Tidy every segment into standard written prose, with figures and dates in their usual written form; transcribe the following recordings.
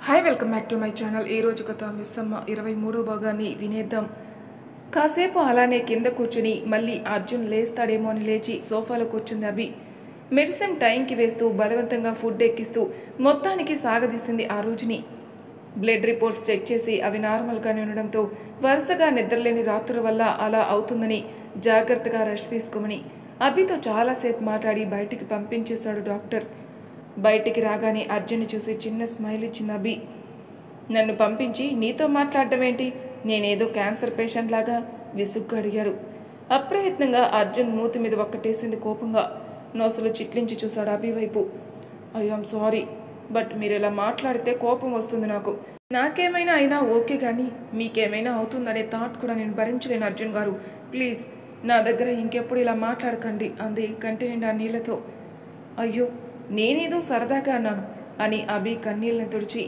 Hi welcome back to my channel. ఈరోజు కథ మిస్సమ్మ 23వ భాగాన్ని వినేద్దాం. కాసేపు అలానే కింద కూర్చుని మళ్ళీ అర్జున్ లేస్తాడేమో అని లేచి సోఫాలో కూర్చుంది అభి. మెడిసిన్ టైంకి వేస్తూ బలవంతంగా ఫుడ్ ఎక్కిస్తూ మొత్తానికి సాగదీసింది ఆ రోజుని. బ్లడ్ రిపోర్ట్స్ చెక్ చేసి అవి నార్మల్గానే ఉండడంతో వరుసగా నిద్రలేని రాత్రుల వల్ల అలా అవుతుందని జాగ్రత్తగా రెస్ట్ తీసుకోమని అభితో చాలాసేపు మాట్లాడి బయటికి పంపించేశాడు డాక్టర్. బయటికి రాగానే అర్జున్ని చూసి చిన్న స్మైల్ ఇచ్చింది అభి. నన్ను పంపించి నీతో మాట్లాడడం ఏంటి? నేనేదో క్యాన్సర్ పేషెంట్ లాగా విసుగ్గా అడిగాడు. అప్రయత్నంగా అర్జున్ మూతి మీద ఒక్కటేసింది కోపంగా. నోసులు చిట్లించి చూశాడు అభి వైపు. ఐఎమ్ సారీ, బట్ మీరు ఇలా మాట్లాడితే కోపం వస్తుంది నాకు. నాకేమైనా అయినా ఓకే, కానీ మీకేమైనా అవుతుందనే థాట్ కూడా నేను భరించలేను అర్జున్ గారు. ప్లీజ్ నా దగ్గర ఇంకెప్పుడు ఇలా మాట్లాడకండి అంది కంటి నిండా నీళ్లతో. అయ్యో, నేనేదో సరదాగా అన్నాను అని అభి కన్నీళ్ళని తుడిచి,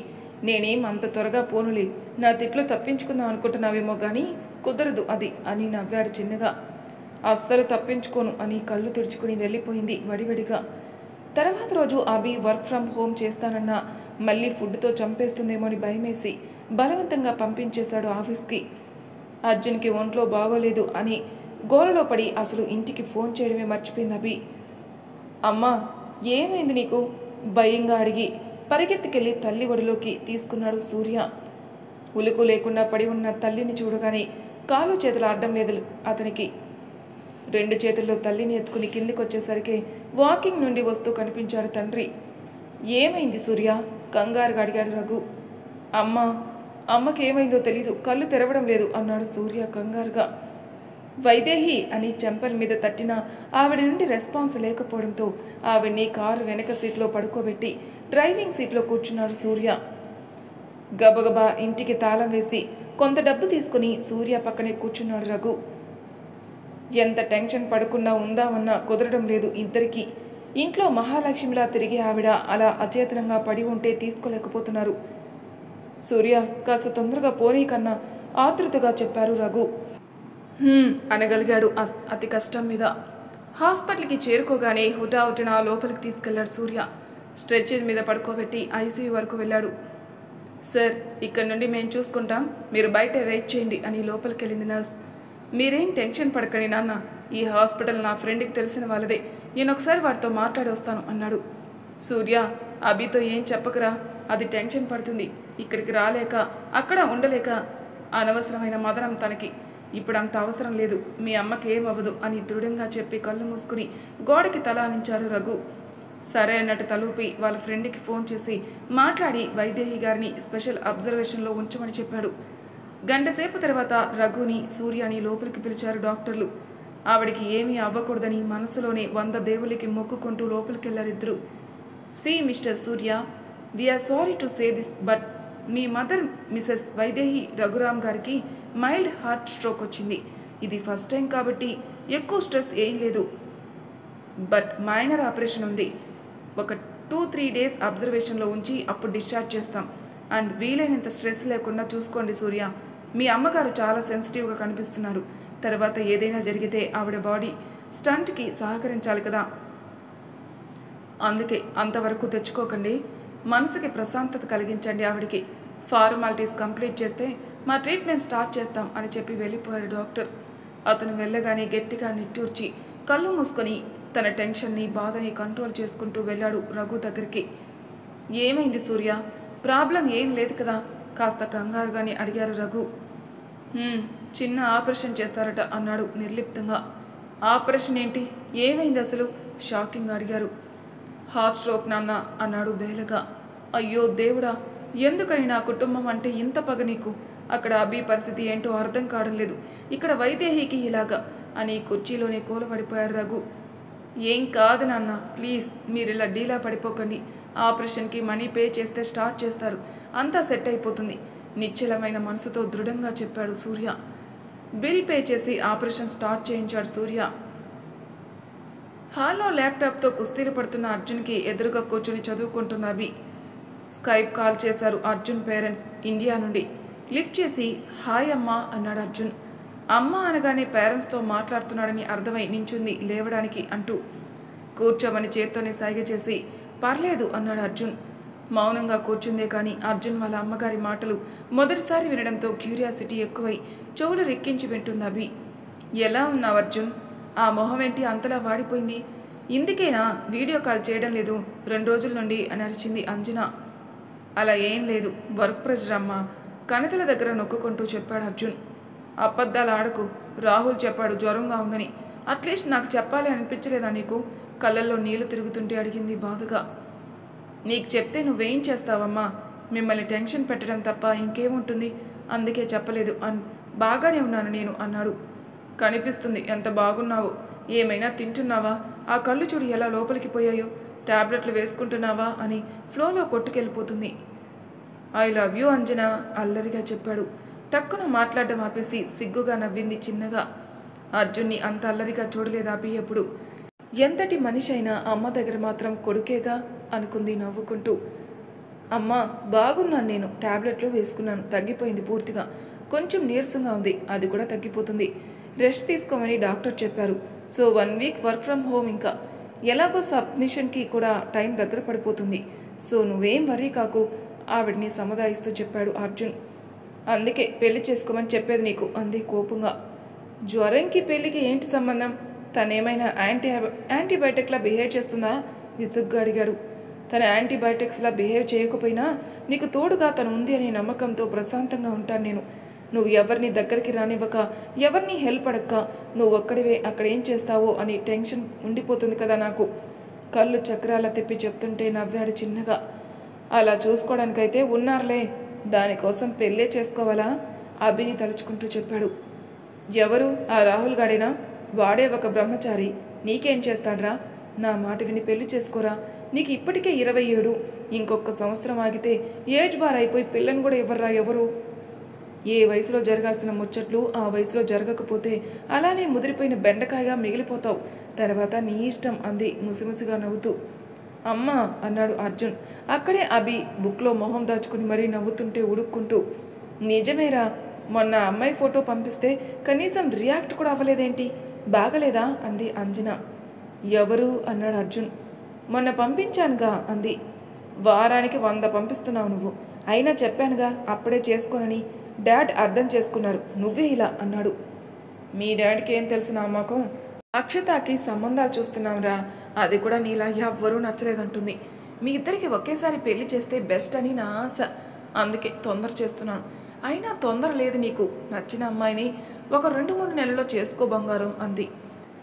నేనేం అంత త్వరగా పోనులే, నా తిట్లు తప్పించుకుందాం అనుకుంటున్నావేమో కానీ కుదరదు అది అని నవ్వాడు చిన్నగా. అస్సలు తప్పించుకోను అని కళ్ళు తుడుచుకుని వెళ్ళిపోయింది వడివడిగా. తర్వాత రోజు అభి వర్క్ ఫ్రమ్ హోమ్ చేస్తానన్నా మళ్ళీ ఫుడ్తో చంపేస్తుందేమో అని భయమేసి బలవంతంగా పంపించేశాడు ఆఫీస్కి. అర్జున్కి ఒంట్లో బాగోలేదు అని గోలలో పడి అసలు ఇంటికి ఫోన్ చేయడమే మర్చిపోయింది అభి. అమ్మా, ఏమైంది నీకు? భయంగా అడిగి పరిగెత్తుకెళ్ళి తల్లి ఒడిలోకి తీసుకున్నాడు సూర్య. ఉలుకు లేకుండా పడి ఉన్న తల్లిని చూడగానే కాలు చేతులు ఆడడం లేదు అతనికి. 2 చేతుల్లో తల్లిని ఎత్తుకుని కిందికి వచ్చేసరికి వాకింగ్ నుండి వస్తూ కనిపించాడు తండ్రి. ఏమైంది సూర్య? కంగారుగా అడిగాడు రఘు. అమ్మకి ఏమైందో తెలీదు, కళ్ళు తెరవడం లేదు అన్నాడు సూర్య కంగారుగా. వైదేహి అని చెంపల మీద తట్టినా ఆవిడ నుండి రెస్పాన్స్ లేకపోవడంతో ఆవిడ్ని కారు వెనక సీట్లో పడుకోబెట్టి డ్రైవింగ్ సీట్లో కూర్చున్నాడు సూర్య. గబగబా ఇంటికి తాళం వేసి కొంత డబ్బు తీసుకుని సూర్య పక్కనే కూర్చున్నాడు రఘు. ఎంత టెన్షన్ పడకుండా ఉందామన్నా కుదరడం లేదు ఇద్దరికీ. ఇంట్లో మహాలక్ష్మిలా తిరిగి ఆవిడ అలా అచేతనంగా పడి ఉంటే తీసుకోలేకపోతున్నారు. సూర్య, కాస్త తొందరగా పోనీ కన్నా ఆతృతగా చెప్పారు రఘు. అనగలిగాడు అతి కష్టం మీద. హాస్పిటల్కి చేరుకోగానే హుటాహుటిన లోపలికి తీసుకెళ్లాడు సూర్య. స్ట్రెచర్ మీద పడుకోబెట్టి ఐసీయూ వరకు వెళ్ళాడు. సార్, ఇక్కడ నుండి మేము చూసుకుంటాం, మీరు బయట వెయిట్ చేయండి అని లోపలికి వెళ్ళింది నర్స్. మీరేం టెన్షన్ పడకండి నాన్న, ఈ హాస్పిటల్ నా ఫ్రెండ్కి తెలిసిన వాళ్ళదే, నేను ఒకసారి వాడితో మాట్లాడి వస్తాను అన్నాడు. సూర్య, అభితో ఏం చెప్పకరా, అది టెన్షన్ పడుతుంది. ఇక్కడికి రాలేక అక్కడ ఉండలేక అనవసరమైన మదనం తనకి. ఇప్పుడు అంత అవసరం లేదు, మీ అమ్మకి ఏమవ్వదు అని దృఢంగా చెప్పి కళ్ళు మూసుకుని గోడకి తల ఆనించాడు రఘు. సరే అన్నట్టు తలూపి వాళ్ళ ఫ్రెండ్కి ఫోన్ చేసి మాట్లాడి వైదేహి గారిని స్పెషల్ అబ్జర్వేషన్లో ఉంచమని చెప్పాడు. గంటసేపు తర్వాత రఘుని సూర్యని లోపలికి పిలిచారు డాక్టర్లు. ఆవిడికి ఏమీ అవ్వకూడదని మనసులోనే 100 దేవుళ్ళకి మొక్కుకుంటూ లోపలికి వెళ్ళారిద్దరు. See Mister Surya, we are sorry to say this, but మీ మదర్ మిసెస్ వైదేహి రఘురామ్ గారికి మైల్డ్ హార్ట్ స్ట్రోక్ వచ్చింది. ఇది ఫస్ట్ టైం కాబట్టి ఎక్కువ స్ట్రెస్ ఏం లేదు, బట్ మైనర్ ఆపరేషన్ ఉంది. ఒక 2-3 డేస్ అబ్జర్వేషన్లో ఉంచి అప్పుడు డిశ్చార్జ్ చేస్తాం. అండ్ వీలైనంత స్ట్రెస్ లేకుండా చూసుకోండి సూర్య. మీ అమ్మగారు చాలా సెన్సిటివ్గా కనిపిస్తున్నారు. తర్వాత ఏదైనా జరిగితే ఆవిడ బాడీ స్టంట్కి సహకరించాలి కదా, అందుకే అంతవరకు తెచ్చుకోకండి. మనసుకి ప్రశాంతత కలిగించండి ఆవిడికి. ఫార్మాలిటీస్ కంప్లీట్ చేస్తే మా ట్రీట్మెంట్ స్టార్ట్ చేస్తాం అని చెప్పి వెళ్ళిపోయాడు డాక్టర్. అతను వెళ్ళగానే గట్టిగా నిట్టూర్చి కళ్ళు మూసుకొని తన టెన్షన్ని బాధని కంట్రోల్ చేసుకుంటూ వెళ్ళాడు రఘు దగ్గరికి. ఏమైంది సూర్య? ప్రాబ్లం ఏం లేదు కదా కాస్త కంగారుగానే అడిగారు రఘు. చిన్న ఆపరేషన్ చేస్తారట అన్నాడు నిర్లిప్తంగా. ఆపరేషన్ ఏంటి? ఏమైంది అసలు? షాకింగ్గా అడిగారు. హార్ట్ స్ట్రోక్ నాన్న అన్నాడు బేలగా. అయ్యో దేవుడా, ఎందుకని నా కుటుంబం అంటే ఇంత పగ నీకు? అక్కడ అభి పరిస్థితి ఏంటో అర్థం కావడం లేదు, ఇక్కడ వైదేహికి ఇలాగా అని కుర్చీలోనే కూలబడిపోయారు రఘు. ఏం కాదు నాన్న, ప్లీజ్ మీరు ఇలా డీలా పడిపోకండి. ఆపరేషన్కి మనీ పే చేస్తే స్టార్ట్ చేస్తారు, అంతా సెట్ అయిపోతుంది నిశ్చలమైన మనసుతో దృఢంగా చెప్పాడు సూర్య. బిల్ పే చేసి ఆపరేషన్ స్టార్ట్ చేయించాడు సూర్య. హాల్లో ల్యాప్టాప్తో కుస్తీలు పడుతున్న అర్జున్కి ఎదురుగా కూర్చుని చదువుకుంటున్న అభి. స్కైప్ కాల్ చేశారు అర్జున్ పేరెంట్స్ ఇండియా నుండి. లిఫ్ట్ చేసి హాయ్ అమ్మా అన్నాడు అర్జున్. అమ్మ అనగానే పేరెంట్స్తో మాట్లాడుతున్నాడని అర్థమై నించుంది లేవడానికి అంటూ. కూర్చోమని చేత్తోనే సైగ చేసి పర్లేదు అన్నాడు అర్జున్. మౌనంగా కూర్చుందే కానీ అర్జున్ వాళ్ళ అమ్మగారి మాటలు మొదటిసారి వినడంతో క్యూరియాసిటీ ఎక్కువై చెవులు రెక్కించి వింటుంది అభి. ఎలా ఉన్నావు అర్జున్? ఆ మొహం ఏంటి అంతలా వాడిపోయింది? ఇందుకేనా వీడియో కాల్ చేయడం లేదు 2 రోజుల నుండి అని అరిచింది అంజన. అలా ఏం లేదు, వర్క్ ప్రెషర్ అమ్మా, కణితుల దగ్గర నొక్కుకుంటూ చెప్పాడు అర్జున్. అబద్ధాలు ఆడకు, రాహుల్ చెప్పాడు జ్వరంగా ఉందని. అట్లీస్ట్ నాకు చెప్పాలి అనిపించలేదా నీకు? కళ్ళల్లో నీళ్లు తిరుగుతుంటే అడిగింది బాధగా. నీకు చెప్తే నువ్వేం చేస్తావమ్మా? మిమ్మల్ని టెన్షన్ పెట్టడం తప్ప ఇంకేముంటుంది, అందుకే చెప్పలేదు. బాగానే ఉన్నాను నేను అన్నాడు. కనిపిస్తుంది ఎంత బాగున్నావో. ఏమైనా తింటున్నావా? ఆ కళ్ళు చూడు ఎలా లోపలికి పోయాయో. టాబ్లెట్లు వేసుకుంటున్నావా అని ఫ్లోలో కొట్టుకెళ్ళిపోతుంది. ఐ లవ్ యూ అంజనా అల్లరిగా చెప్పాడు. టక్కున మాట్లాడడం ఆపేసి సిగ్గుగా నవ్వింది చిన్నగా. అర్జున్ని అంత అల్లరిగా చూడలేదు అభి ఎప్పుడు. ఎంతటి మనిషి అయినా అమ్మ దగ్గర మాత్రం కొడుకేగా అనుకుంది నవ్వుకుంటూ. అమ్మ బాగున్నాను నేను, టాబ్లెట్లు వేసుకున్నాను, తగ్గిపోయింది పూర్తిగా. కొంచెం నీరసంగా ఉంది, అది కూడా తగ్గిపోతుంది. రెస్ట్ తీసుకోమని డాక్టర్ చెప్పారు. So 1 week work from home. ఇంకా ఎలాగో సబ్మిషన్కి కూడా టైం దగ్గర పడిపోతుంది. సో నువ్వేం వరీ కాకు ఆవిడ్ని సముదాయిస్తూ చెప్పాడు అర్జున్. అందుకే పెళ్లి చేసుకోమని చెప్పేది నీకు అంది కోపంగా. జ్వరంకి పెళ్లికి ఏంటి సంబంధం? తనేమైనా యాంటీబయాటిక్లా బిహేవ్ చేస్తుందా? విసుగ్గా అడిగాడు. తన యాంటీబయాటిక్స్లా బిహేవ్ చేయకపోయినా నీకు తోడుగా తను ఉంది అనే నమ్మకంతో ప్రశాంతంగా ఉంటాను నేను. నువ్వు ఎవరిని దగ్గరికి రానివ్వక, ఎవరిని హెల్ప్ అడక్క, నువ్వు ఒక్కడివే అక్కడ ఏం చేస్తావో అని టెన్షన్ ఉండిపోతుంది కదా నాకు. కళ్ళు చక్రాల తిప్పి చెప్తుంటే నవ్వాడు చిన్నగా. అలా చూసుకోవడానికైతే ఉన్నారులే, దానికోసం పెళ్ళే చేసుకోవాలా? అభిని తలుచుకుంటూ చెప్పాడు. ఎవరు? ఆ రాహుల్ గాడేనా? వాడే ఒక బ్రహ్మచారి, నీకేం చేస్తాడ్రా? నా మాట విని పెళ్లి చేసుకోరా. నీకు ఇప్పటికే 27, ఇంకొక సంవత్సరం ఆగితే ఏజ్ బార్ అయిపోయి పిల్లని కూడా ఇవ్వరా ఎవరు? ఏ వయసులో జరగాల్సిన ముచ్చట్లు ఆ వయసులో జరగకపోతే అలానే ముదిరిపోయిన బెండకాయగా మిగిలిపోతావు. తర్వాత నీ ఇష్టం అంది ముసిముసిగా నవ్వుతూ. అమ్మా అన్నాడు అర్జున్. అక్కడే అభి బుక్లో మొహం దాచుకుని మరీ నవ్వుతుంటే ఉడుక్కుంటూ. నిజమేరా, మొన్న అమ్మాయి ఫోటో పంపిస్తే కనీసం రియాక్ట్ కూడా అవ్వలేదేంటి? బాగలేదా అంది అంజన. ఎవరు అన్నాడు అర్జున్. మొన్న పంపించానుగా అంది. వారానికి 100 పంపిస్తున్నావు నువ్వు. అయినా చెప్పానుగా అప్పుడే చేసుకోనని. డాడ్ అర్థం చేసుకున్నారు, నువ్వే ఇలా అన్నాడు. మీ డాడీకి ఏం తెలుసు నా అమ్మకం? అక్షతాకి సంబంధాలు చూస్తున్నాంరా, అది కూడా నీలా ఎవ్వరూ నచ్చలేదంటుంది. మీ ఇద్దరికి ఒకేసారి పెళ్లి చేస్తే బెస్ట్ అని నా ఆశ, అందుకే తొందర చేస్తున్నాను. అయినా తొందర లేదు నీకు. నచ్చిన అమ్మాయిని ఒక 2-3 నెలల్లో చేసుకో బంగారం అంది.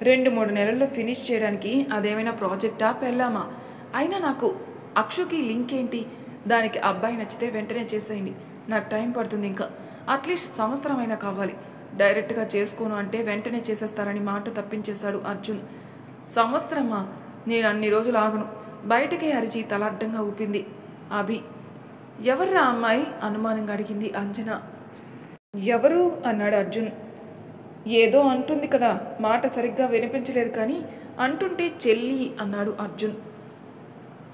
2-3 నెలల్లో ఫినిష్ చేయడానికి అదేమైనా ప్రాజెక్టా పెళ్ళామా? అయినా నాకు అక్షుకి లింక్ ఏంటి? దానికి అబ్బాయి నచ్చితే వెంటనే చేసేయండి, నాకు టైం పడుతుంది. ఇంకా అట్లీస్ట్ సంవత్సరం అయినా కావాలి. డైరెక్ట్గా చేసుకోను అంటే వెంటనే చేసేస్తారని మాట తప్పించేశాడు అర్జున్. సంవత్సరమా? నేను అన్ని రోజులు ఆగను, బయటకే అరిచి తల అడ్డంగా ఊపింది అభి. ఎవర్రా అమ్మాయి అనుమానంగా అడిగింది అంజన. ఎవరు అన్నాడు అర్జున్. ఏదో అంటుంది కదా, మాట సరిగ్గా వినిపించలేదు కానీ అంటుంటే చెల్లి అన్నాడు అర్జున్.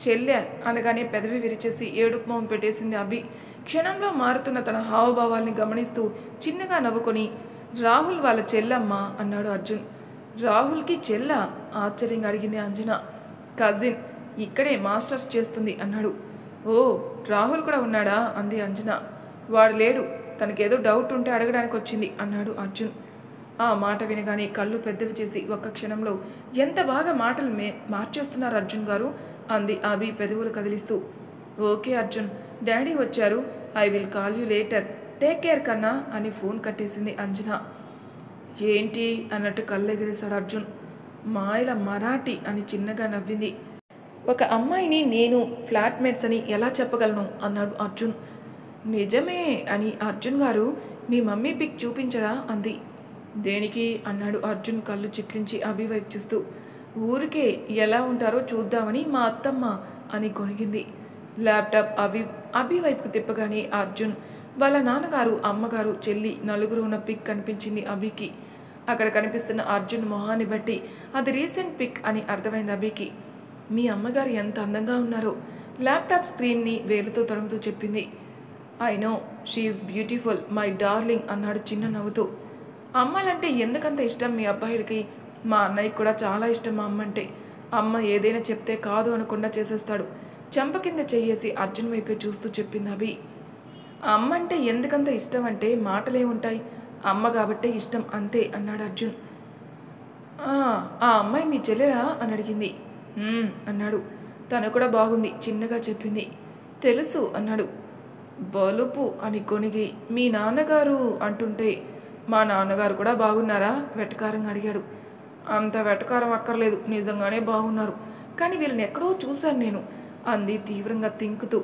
చెల్లె అనగానే పెదవి విరిచేసి ఏడుపు మొహం పెట్టేసింది అభి. క్షణంలో మారుతున్న తన హావభావాల్ని గమనిస్తూ చిన్నగా నవ్వుకొని, రాహుల్ వాళ్ళ చెల్లమ్మ అన్నాడు అర్జున్. రాహుల్కి చెల్ల? ఆశ్చర్యంగా అడిగింది అంజన. కజిన్, ఇక్కడే మాస్టర్స్ చేస్తుంది అన్నాడు. ఓ, రాహుల్ కూడా ఉన్నాడా అంది అంజన. వాడు లేడు, తనకేదో డౌట్ ఉంటే అడగడానికి వచ్చింది అన్నాడు అర్జున్. ఆ మాట వినగానే కళ్ళు పెద్దవి చేసి ఒక్క క్షణంలో ఎంత బాగా మాటలు మార్చేస్తున్నారు అర్జున్ గారు అంది అభి పెదవులు కదిలిస్తూ. ఓకే అర్జున్, డాడీ వచ్చారు, I will call you later, take care కన్నా అని ఫోన్ కట్టేసింది అంజన. ఏంటి అన్నట్టు కళ్ళెగిరేశాడు అర్జున్. మాయల మరాఠీ అని చిన్నగా నవ్వింది. ఒక అమ్మాయిని నేను ఫ్లాట్మేట్స్ అని ఎలా చెప్పగలను అన్నాడు అర్జున్. నిజమే అని అర్జున్ గారు, మీ మమ్మీ పిక్ చూపించరా అంది. దేనికి అన్నాడు అర్జున్ కళ్ళు చిట్లించి అభి వైపు చూస్తూ. ఊరికే ఎలా ఉంటారో చూద్దామని మా అత్తమ్మ అని కొనిగింది. ల్యాప్టాప్ అభి వైపుకు తిప్పగానే అర్జున్ వాళ్ళ నాన్నగారు, అమ్మగారు, చెల్లి నలుగురు ఉన్న పిక్ కనిపించింది అభికి. అక్కడ కనిపిస్తున్న అర్జున్ మొహాన్ని బట్టి అది రీసెంట్ పిక్ అని అర్థమైంది అభికి. మీ అమ్మగారు ఎంత అందంగా ఉన్నారో ల్యాప్టాప్ స్క్రీన్ని వేలుతో తడుముతూ చెప్పింది. I know, she's beautiful my darling అన్నాడు చిన్న నవ్వుతూ. అమ్మాలంటే ఎందుకంత ఇష్టం మీ అబ్బాయిలకి? మా అన్నయ్యకి కూడా చాలా ఇష్టం మా అమ్మంటే. అమ్మ ఏదైనా చెప్తే కాదు అనకుండా చేసేస్తాడు. చెంప కింద చెయ్యేసి అర్జున్ వైపే చూస్తూ చెప్పింది అభి. అమ్మ అంటే ఎందుకంత ఇష్టం అంటే మాటలేముంటాయి, అమ్మ కాబట్టే ఇష్టం అంతే అన్నాడు అర్జున్. ఆ అమ్మాయి మీ చెల్లెలా అని అడిగింది. అన్నాడు. తను కూడా బాగుంది చిన్నగా చెప్పింది. తెలుసు అన్నాడు. బలుపు అని కొనిగి మీ నాన్నగారు అంటుంటే మా నాన్నగారు కూడా బాగున్నారా వెటకారంగా అడిగాడు. అంత వెటకారం అక్కర్లేదు, నిజంగానే బాగున్నారు, కానీ వీళ్ళని ఎక్కడో చూశాను నేను అంది తీవ్రంగా తింకుతూ.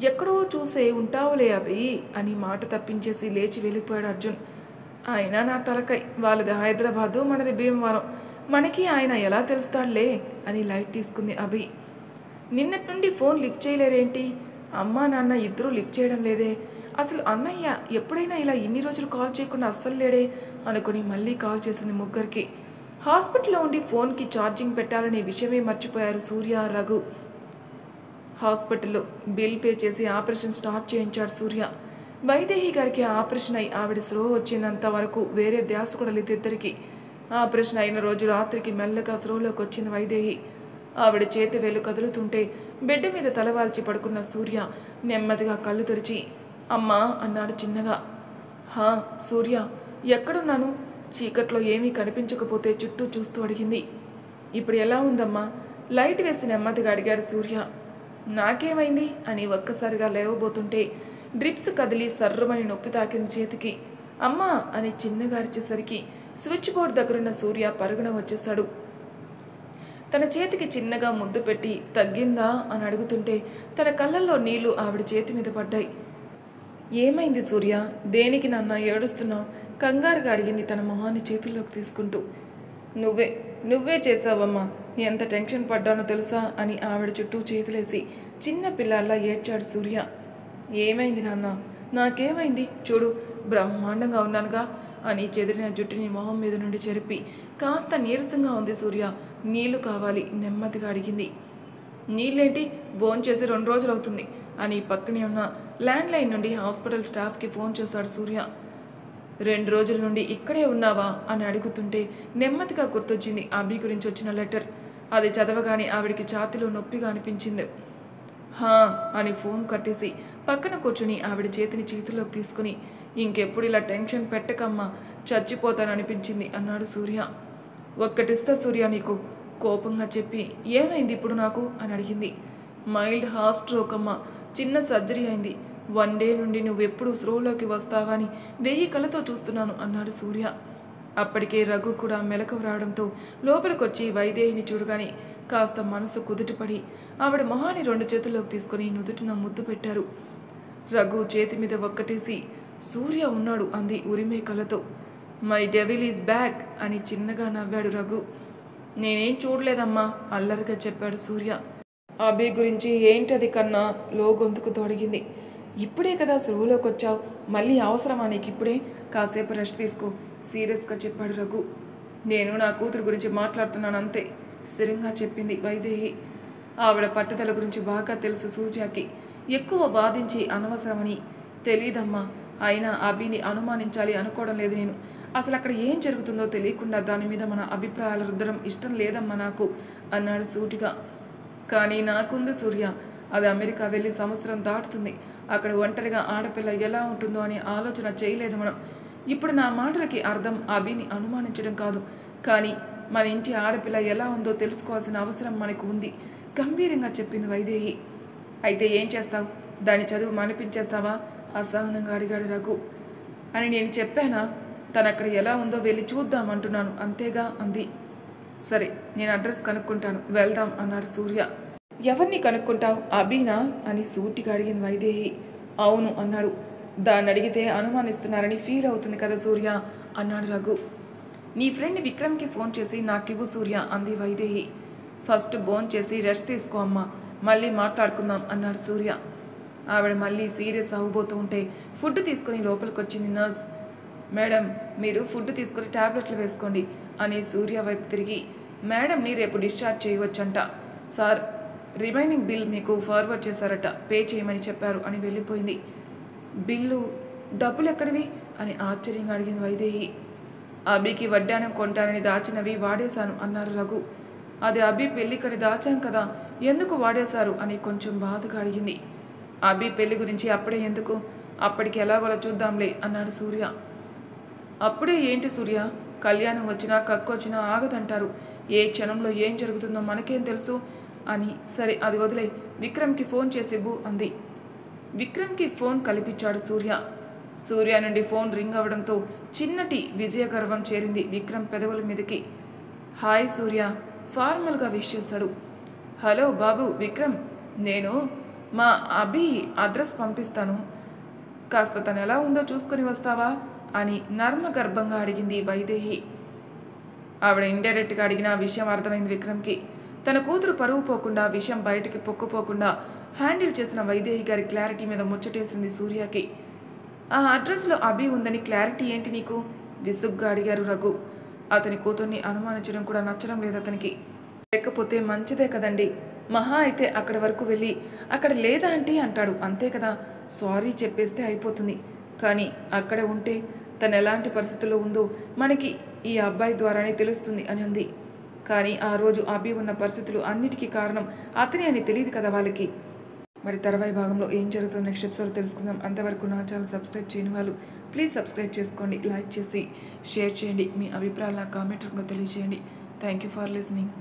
ఎక్కడో చూసే ఉంటావులే అవి అని మాట తప్పించేసి లేచి వెళ్ళిపోయాడు అర్జున్. అయినా నా తలకై, వాళ్ళది హైదరాబాదు మనది భీమవరం, మనకి ఆయన ఎలా తెలుస్తాడులే అని లైట్ తీసుకుంది అభి. నిన్నటి నుండి ఫోన్ లిఫ్ట్ చేయలేరేంటి, అమ్మా నాన్న ఇద్దరూ లిఫ్ట్ చేయడం లేదే, అసలు అన్నయ్య ఎప్పుడైనా ఇలా ఇన్ని రోజులు కాల్ చేయకుండా అస్సలు లేడే అనుకుని మళ్ళీ కాల్ చేసింది ముగ్గురికి. హాస్పిటల్లో ఉండి ఫోన్కి ఛార్జింగ్ పెట్టాలనే విషయమే మర్చిపోయారు సూర్య, రఘు. హాస్పిటల్లో బిల్ పే చేసి ఆపరేషన్ స్టార్ట్ చేయించాడు సూర్య. వైదేహి గారికి ఆపరేషన్ అయి ఆవిడ స్లో వచ్చినంత వరకు వేరే ధ్యాస కూడా లేదు ఇద్దరికి. ఆపరేషన్ అయిన రోజు రాత్రికి మెల్లగా స్లోలోకి వచ్చింది వైదేహి. ఆవిడ చేతి వేలు కదులుతుంటే బెడ్ మీద తలవాల్చి పడుకున్న సూర్య నెమ్మదిగా కళ్ళు తెరిచి అమ్మా అన్నాడు చిన్నగా. సూర్య ఎక్కడున్నాను, చీకట్లో ఏమీ కనిపించకపోతే చుట్టూ చూస్తూ అడిగింది. ఇప్పుడు ఎలా ఉందమ్మా లైట్ వేసి నెమ్మదిగా అడిగాడు సూర్య. నాకేమైంది అని ఒక్కసారిగా లేవబోతుంటే డ్రిప్స్ కదిలి సర్రమని నొప్పి తాకింది చేతికి. అమ్మా అని చిన్నగా అరిచేసరికి స్విచ్ బోర్డ్ దగ్గరున్న సూర్య పరుగున వచ్చేశాడు. తన చేతికి చిన్నగా ముద్దు పెట్టి తగ్గిందా అని అడుగుతుంటే తన కళ్ళల్లో నీళ్లు ఆవిడ చేతి మీద పడ్డాయి. ఏమైంది సూర్య, దేనికి నాన్న ఏడుస్తున్నావు కంగారుగా అడిగింది తన మొహాన్ని చేతుల్లోకి తీసుకుంటూ. నువ్వే చేసావమ్మా, ఎంత టెన్షన్ పడ్డానో తెలుసా అని ఆవిడ చుట్టూ చేతులేసి చిన్న పిల్లాల్లా ఏడ్చాడు సూర్య. ఏమైంది నాన్న, నాకేమైంది చూడు బ్రహ్మాండంగా ఉన్నానుగా అని చెదిరిన జుట్టుని మొహం మీద నుండి చెరిపి కాస్త నీరసంగా ఉంది సూర్య, నీళ్లు కావాలి నెమ్మదిగా అడిగింది. నీళ్ళేంటి, భోంచేసి 2 రోజులు అవుతుంది అని పక్కనే ఉన్న ల్యాండ్లైన్ నుండి హాస్పిటల్ స్టాఫ్కి ఫోన్ చేశాడు సూర్య. 2 రోజుల నుండి ఇక్కడే ఉన్నావా అని అడుగుతుంటే నెమ్మదిగా గుర్తొచ్చింది అభి గురించి వచ్చిన లెటర్. అది చదవగానే ఆవిడికి ఛాతీలో నొప్పిగా అనిపించింది. అని ఫోన్ కట్టేసి పక్కన కూర్చుని ఆవిడ చేతిని చేతిలోకి తీసుకుని ఇంకెప్పుడు ఇలా టెన్షన్ పెట్టకమ్మా, చచ్చిపోతాననిపించింది అన్నాడు సూర్య. ఒక్కటిస్తా సూర్య నీకు కోపంగా చెప్పి. ఏమైంది ఇప్పుడు నాకు అని అడిగింది. మైల్డ్ హార్ట్ స్ట్రోక్ అమ్మా, చిన్న సర్జరీ అయింది. 1 డే నుండి నువ్వెప్పుడు స్లోలోకి వస్తావని 1000 కళ్ళతో చూస్తున్నాను అన్నాడు సూర్య. అప్పటికే రఘు కూడా మెలకువ రావడంతో లోపలికొచ్చి వైదేహిని చూడగానే కాస్త మనసు కుదుటపడి ఆవిడ మొహాన్ని 2 చేతుల్లోకి తీసుకుని నుదుటిన ముద్దు పెట్టారు. రఘు చేతి మీద ఒక్కటేసి సూర్య ఉన్నాడు అంది ఉరిమే కళ్ళతో. మై డెవిల్ ఈజ్ బ్యాక్ అని చిన్నగా నవ్వాడు రఘు. నేనేం చూడలేదమ్మా అల్లరిగా చెప్పాడు సూర్య. అభి గురించి ఏంటది కన్నా లో గొంతుకు తొడిగింది. ఇప్పుడే కదా స్లోలోకి వచ్చావు, మళ్ళీ అవసరమా నీకు ఇప్పుడే, కాసేపు రెస్ట్ తీసుకో సీరియస్గా చెప్పాడు రఘు. నేను నా కూతురు గురించి మాట్లాడుతున్నాను అంతే స్థిరంగా చెప్పింది వైదేహి. ఆవిడ పట్టుదల గురించి బాగా తెలుసు సూర్యకి. ఎక్కువ వాదించి అనవసరమని తెలీదమ్మా, అయినా అభిని అనుమానించాలి అనుకోవడం లేదు నేను. అసలు అక్కడ ఏం జరుగుతుందో తెలియకుండా దాని మీద మన అభిప్రాయాలు రుద్దడం ఇష్టం లేదమ్మా నాకు అన్నాడు సూటిగా. కానీ నాకుంది సూర్య, అది అమెరికా వెళ్ళి సంవత్సరం దాటుతుంది. అక్కడ ఒంటరిగా ఆడపిల్ల ఎలా ఉంటుందో అని ఆలోచన చేయలేదు మనం. ఇప్పుడు నా మాటలకి అర్థం అభిని అనుమానించడం కాదు, కానీ మన ఇంటి ఆడపిల్ల ఎలా ఉందో తెలుసుకోవాల్సిన అవసరం మనకు ఉంది గంభీరంగా చెప్పింది వైదేహి. అయితే ఏం చేస్తావు, దాని చదువు మనిపించేస్తావా అసహనంగా అడిగాడు రఘు. అని నేను చెప్పానా, తను అక్కడ ఎలా ఉందో వెళ్ళి చూద్దామంటున్నాను అంతేగా అంది. సరే నేను అడ్రస్ కనుక్కుంటాను వెళ్దాం అన్నాడు సూర్య. ఎవరిని కనుక్కుంటావు, అభినా అని సూటిగా అడిగింది వైదేహి. అవును అన్నాడు. దాన్ని అడిగితే అనుమానిస్తున్నారని ఫీల్ అవుతుంది కదా సూర్య అన్నాడు రఘు. నీ ఫ్రెండ్ విక్రమ్కి ఫోన్ చేసి నాకివ్వు సూర్య అంది వైదేహి. ఫస్ట్ బోన్ చేసి రెస్ట్ తీసుకో అమ్మా, మళ్ళీ మాట్లాడుకుందాం అన్నాడు సూర్య. ఆవిడ మళ్ళీ సీరియస్ అవ్వబోతూ ఉంటే ఫుడ్ తీసుకుని లోపలికి వచ్చింది నర్స్. మేడం మీరు ఫుడ్ తీసుకుని ట్యాబ్లెట్లు వేసుకోండి అని సూర్య వైపు తిరిగి మేడంని రేపు డిశ్చార్జ్ చేయవచ్చంట సార్, రిమైనింగ్ బిల్ మీకు ఫార్వర్డ్ చేశారట, పే చేయమని చెప్పారు అని వెళ్ళిపోయింది. బిల్లు డబ్బులు ఎక్కడివి అని ఆశ్చర్యంగా అడిగింది వైదేహి. అభికి వడ్డానం కొంటానని దాచినవి వాడేశాను అన్నారు రఘు. అది అభి పెళ్ళికని దాచాం కదా, ఎందుకు వాడేశారు అని కొంచెం బాధగా అడిగింది. అభి పెళ్లి గురించి అప్పుడే ఎందుకు, అప్పటికి ఎలాగోలా చూద్దాంలే అన్నాడు సూర్య. అప్పుడే ఏంటి సూర్య, కళ్యాణం వచ్చినా కక్కొచ్చినా ఆగదంటారు. ఏ క్షణంలో ఏం జరుగుతుందో మనకేం తెలుసు అని. సరే అది వదిలే, విక్రమ్కి ఫోన్ చేసివ్వు అంది. విక్రమ్కి ఫోన్ కల్పించాడు సూర్య. సూర్య నుండి ఫోన్ రింగ్ అవడంతో చిన్నటి విజయ గర్వం చేరింది విక్రమ్ పెదవుల మీదకి. హాయ్ సూర్య ఫార్మల్గా విష్ చేశాడు. హలో బాబు విక్రమ్, నేను మా అభి అడ్రస్ పంపిస్తాను, కాస్త తను ఎలా ఉందో చూసుకొని వస్తావా అని నర్మగర్భంగా అడిగింది వైదేహి. ఆవిడ ఇండైరెక్ట్గా అడిగిన విషయం అర్థమైంది విక్రమ్కి. తన కూతురు పరువు పోకుండా, విషయం బయటికి పొక్కుపోకుండా హ్యాండిల్ చేసిన వైదేహి గారి క్లారిటీ మీద ముచ్చటేసింది సూర్యకి. ఆ అడ్రస్లో అభి ఉందని క్లారిటీ ఏంటి నీకు, విసుగ్గా అడిగారు రఘు. అతని కూతుర్ని అనుమానించడం కూడా నచ్చడం లేదు అతనికి. లేకపోతే మంచిదే కదండి, మహా అయితే అక్కడి వరకు వెళ్ళి అక్కడ లేదా అంటే అంటాడు, అంతే కదా, సారీ చెప్పేస్తే అయిపోతుంది. కానీ అక్కడ ఉంటే తను ఎలాంటి పరిస్థితుల్లో ఉందో మనకి ఈ అబ్బాయి ద్వారానే తెలుస్తుంది అని ఉంది. కానీ ఆ రోజు అభి ఉన్న పరిస్థితులు అన్నిటికీ కారణం అతనే అని తెలియదు కదా వాళ్ళకి. మరి తర్వాయి భాగంలో ఏం జరుగుతుందో నెక్స్ట్ ఎపిసోడ్ తెలుసుకుందాం. అంతవరకు నా ఛానల్ సబ్స్క్రైబ్ చేయని వాళ్ళు ప్లీజ్ సబ్స్క్రైబ్ చేసుకోండి, లైక్ చేసి షేర్ చేయండి, మీ అభిప్రాయాలు నా కామెంట్ రూపంలో తెలియజేయండి. Thank you for listening.